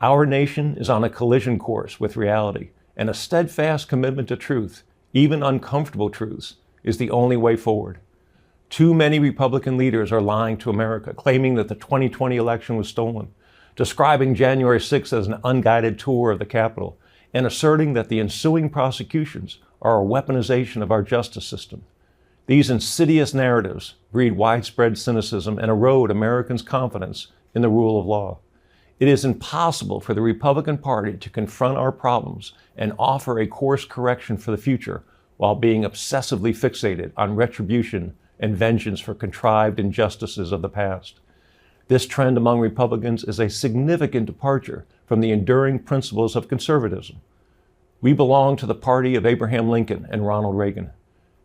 Our nation is on a collision course with reality, and a steadfast commitment to truth, even uncomfortable truths, is the only way forward. Too many Republican leaders are lying to America, claiming that the 2020 election was stolen, describing January 6th as an unguided tour of the Capitol, and asserting that the ensuing prosecutions are a weaponization of our justice system. These insidious narratives breed widespread cynicism and erode Americans' confidence in the rule of law. It is impossible for the Republican Party to confront our problems and offer a course correction for the future while being obsessively fixated on retribution and vengeance for contrived injustices of the past. This trend among Republicans is a significant departure from the enduring principles of conservatism. We belong to the party of Abraham Lincoln and Ronald Reagan.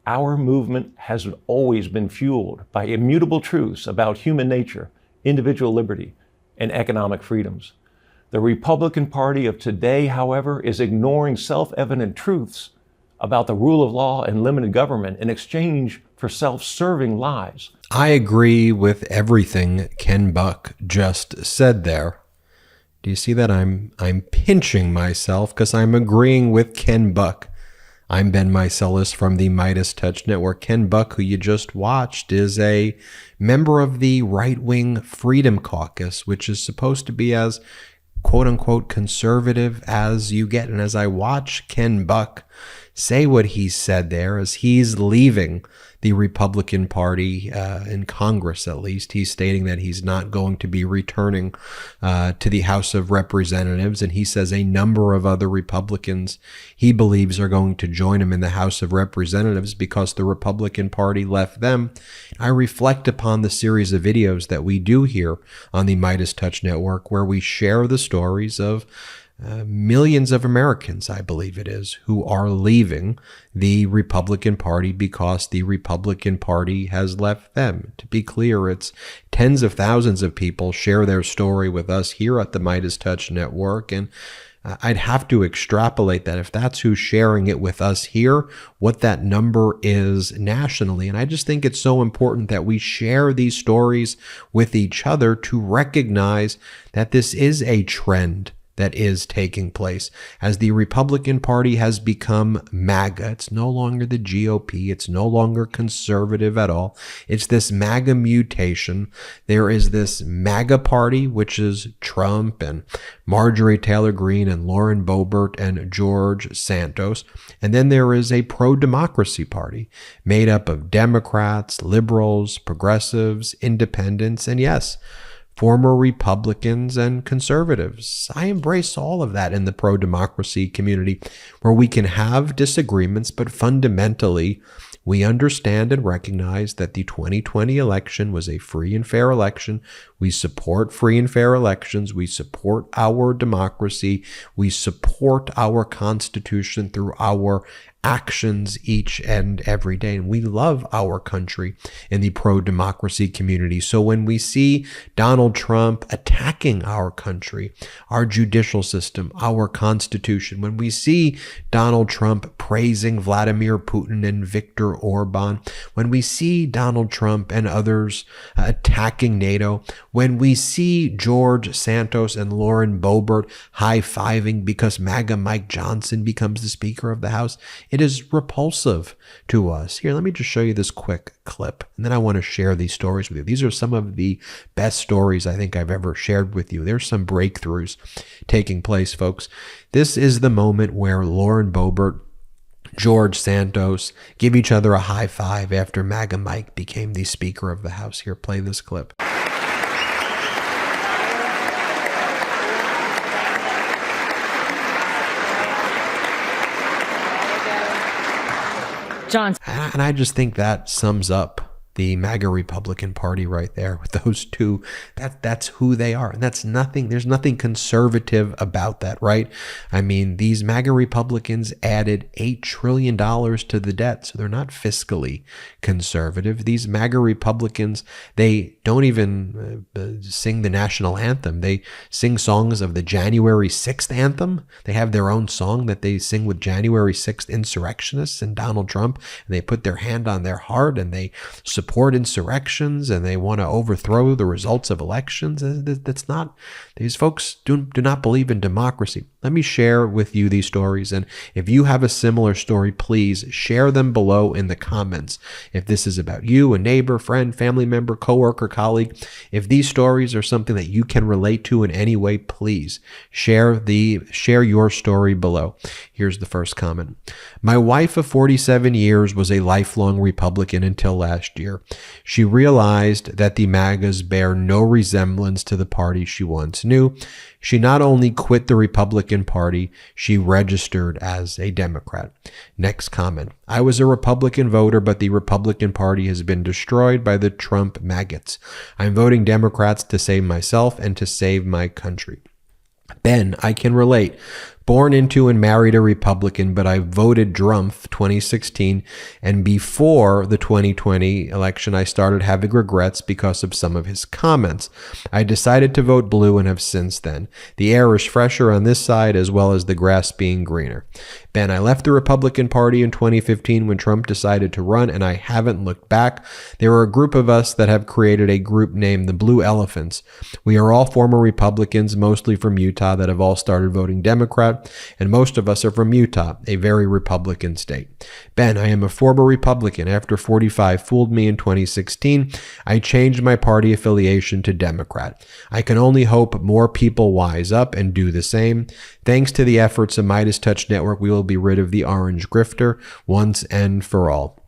Our movement has always been fueled by immutable truths about human nature, individual liberty, and economic freedoms. The Republican Party of today, however, is ignoring self-evident truths about the rule of law and limited government in exchange for self-serving lies. I agree with everything Ken Buck just said there. Do you see that? I'm pinching myself because I'm agreeing with Ken Buck. I'm Ben Meiselas from the MeidasTouch Network. Ken Buck, who you just watched, is a member of the right-wing Freedom Caucus, which is supposed to be as quote-unquote conservative as you get. And as I watch Ken Buck say what he said there, as he's leaving the Republican Party in Congress, at least, he's stating that he's not going to be returning to the House of Representatives. And he says a number of other Republicans he believes are going to join him in the House of Representatives because the Republican Party left them. I reflect upon the series of videos that we do here on the MeidasTouch Network, where we share the stories of millions of Americans, I believe it is, who are leaving the Republican Party because the Republican Party has left them. To be clear, it's tens of thousands of people share their story with us here at the MeidasTouch Network, and I'd have to extrapolate that if that's who's sharing it with us here, what that number is nationally. And I just think it's so important that we share these stories with each other to recognize that this is a trend that is taking place. As the Republican Party has become MAGA, it's no longer the GOP, it's no longer conservative at all. It's this MAGA mutation. There is this MAGA party, which is Trump and Marjorie Taylor Greene and Lauren Boebert and George Santos. And then there is a pro-democracy party made up of Democrats, liberals, progressives, independents, and yes, former Republicans and conservatives. I embrace all of that in the pro-democracy community, where we can have disagreements, but fundamentally, we understand and recognize that the 2020 election was a free and fair election. We support free and fair elections. We support our democracy. We support our Constitution through our actions each and every day. And we love our country in the pro-democracy community. So when we see Donald Trump attacking our country, our judicial system, our Constitution, when we see Donald Trump praising Vladimir Putin and Viktor Orban, when we see Donald Trump and others attacking NATO, when we see George Santos and Lauren Boebert high-fiving because MAGA Mike Johnson becomes the Speaker of the House, it is repulsive to us. Here, let me just show you this quick clip, and then I want to share these stories with you. These are some of the best stories I think I've ever shared with you. There's some breakthroughs taking place, folks. This is the moment where Lauren Boebert, George Santos give each other a high five after MAGA Mike became the Speaker of the House. Here, play this clip. John. And I just think that sums up the MAGA Republican Party right there with those two. That's who they are. And that's nothing, there's nothing conservative about that, right? I mean, these MAGA Republicans added $8 trillion to the debt, so they're not fiscally conservative. These MAGA Republicans, they don't even sing the national anthem. They sing songs of the January 6th anthem. They have their own song that they sing with January 6th insurrectionists and Donald Trump, and they put their hand on their heart and they support insurrections and they want to overthrow the results of elections. These folks do not believe in democracy. Let me share with you these stories. And if you have a similar story, please share them below in the comments. If this is about you, a neighbor, friend, family member, coworker, colleague, if these stories are something that you can relate to in any way, please share your story below. Here's the first comment. My wife of 47 years was a lifelong Republican until last year. She realized that the MAGAs bear no resemblance to the party she once knew. She not only quit the Republican Party, she registered as a Democrat. Next comment. I was a Republican voter, but the Republican Party has been destroyed by the Trump maggots. I'm voting Democrats to save myself and to save my country. Ben, I can relate. Born into and married a Republican, but I voted Drumpf 2016, and before the 2020 election, I started having regrets because of some of his comments. I decided to vote blue and have since then. The air is fresher on this side as well as the grass being greener. Ben, I left the Republican Party in 2015 when Trump decided to run, and I haven't looked back. There are a group of us that have created a group named the Blue Elephants. We are all former Republicans, mostly from Utah, that have all started voting Democrat, and most of us are from Utah, a very Republican state. Ben, I am a former Republican. After 45 fooled me in 2016, I changed my party affiliation to Democrat. I can only hope more people wise up and do the same. Thanks to the efforts of MeidasTouch Network, we will be rid of the orange grifter once and for all.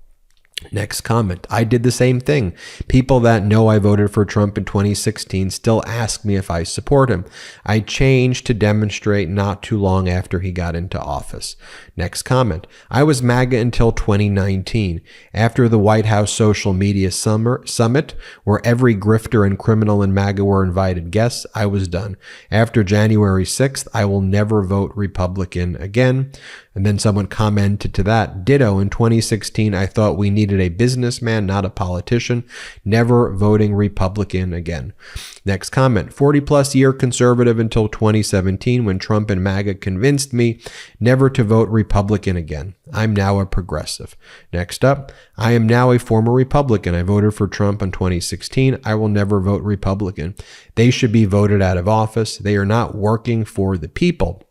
Next comment. I did the same thing. People that know I voted for Trump in 2016 still ask me if I support him. I changed to demonstrate not too long after he got into office. Next comment. I was MAGA until 2019. After the White House social media summit, where every grifter and criminal in MAGA were invited guests, I was done. After January 6th, I will never vote Republican again. And then someone commented to that, ditto, in 2016, I thought we needed a businessman, not a politician. Never voting Republican again. Next comment, 40-plus year conservative until 2017 when Trump and MAGA convinced me never to vote Republican again. I'm now a progressive. Next up, I am now a former Republican. I voted for Trump in 2016. I will never vote Republican. They should be voted out of office. They are not working for the people,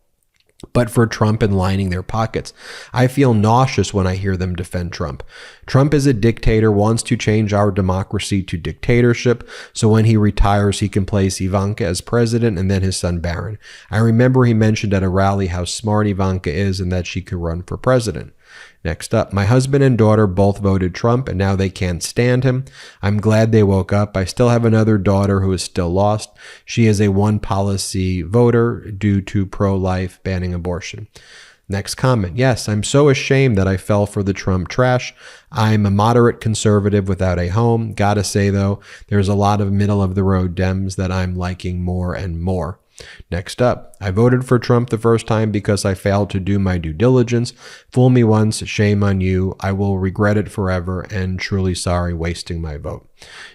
but for Trump and lining their pockets. I feel nauseous when I hear them defend Trump. Trump is a dictator, wants to change our democracy to dictatorship, so when he retires, he can place Ivanka as president and then his son Barron. I remember he mentioned at a rally how smart Ivanka is and that she could run for president. Next up, my husband and daughter both voted Trump, and now they can't stand him. I'm glad they woke up. I still have another daughter who is still lost. She is a one-policy voter due to pro-life banning abortion. Next comment. Yes, I'm so ashamed that I fell for the Trump trash. I'm a moderate conservative without a home. Gotta say, though, there's a lot of middle-of-the-road Dems that I'm liking more and more. Next up, I voted for Trump the first time because I failed to do my due diligence. Fool me once, shame on you. I will regret it forever and truly sorry wasting my vote.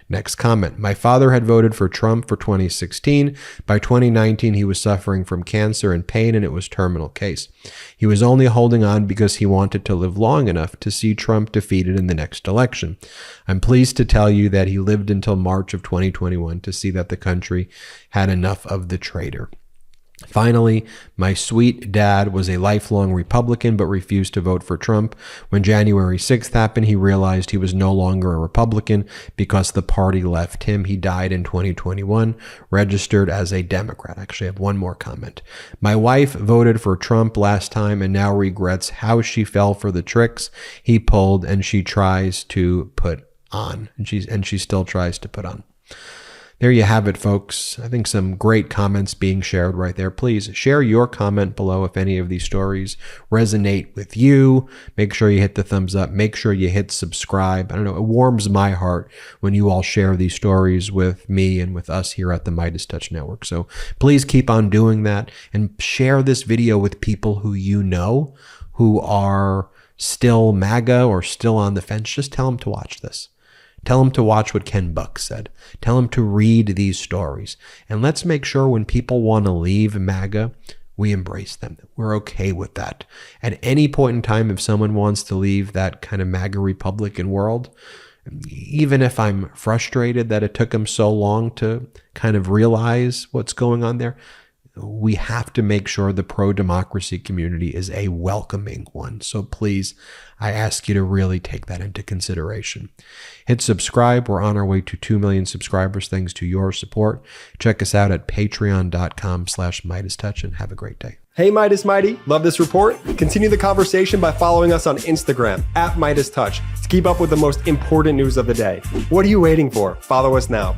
Next comment. My father had voted for Trump for 2016. By 2019, he was suffering from cancer and pain, and it was terminal case. He was only holding on because he wanted to live long enough to see Trump defeated in the next election. I'm pleased to tell you that he lived until March of 2021 to see that the country had enough of the traitor. Finally, my sweet dad was a lifelong Republican but refused to vote for Trump. When January 6th happened, he realized he was no longer a Republican because the party left him. He died in 2021, registered as a Democrat. Actually, I have one more comment. My wife voted for Trump last time and now regrets how she fell for the tricks he pulled, and she tries to put on. And she still tries to put on. There you have it, folks. I think some great comments being shared right there. Please share your comment below if any of these stories resonate with you. Make sure you hit the thumbs up. Make sure you hit subscribe. I don't know, it warms my heart when you all share these stories with me and with us here at the MeidasTouch Network. So please keep on doing that and share this video with people who you know who are still MAGA or still on the fence. Just tell them to watch this. Tell them to watch what Ken Buck said. Tell them to read these stories. And let's make sure when people want to leave MAGA, we embrace them. We're okay with that. At any point in time, if someone wants to leave that kind of MAGA Republican world, even if I'm frustrated that it took him so long to kind of realize what's going on there, we have to make sure the pro-democracy community is a welcoming one. So please, I ask you to really take that into consideration. Hit subscribe. We're on our way to 2 million subscribers thanks to your support. Check us out at patreon.com/MeidasTouch and have a great day. Hey Midas Mighty, love this report? Continue the conversation by following us on Instagram at MeidasTouch to keep up with the most important news of the day. What are you waiting for? Follow us now.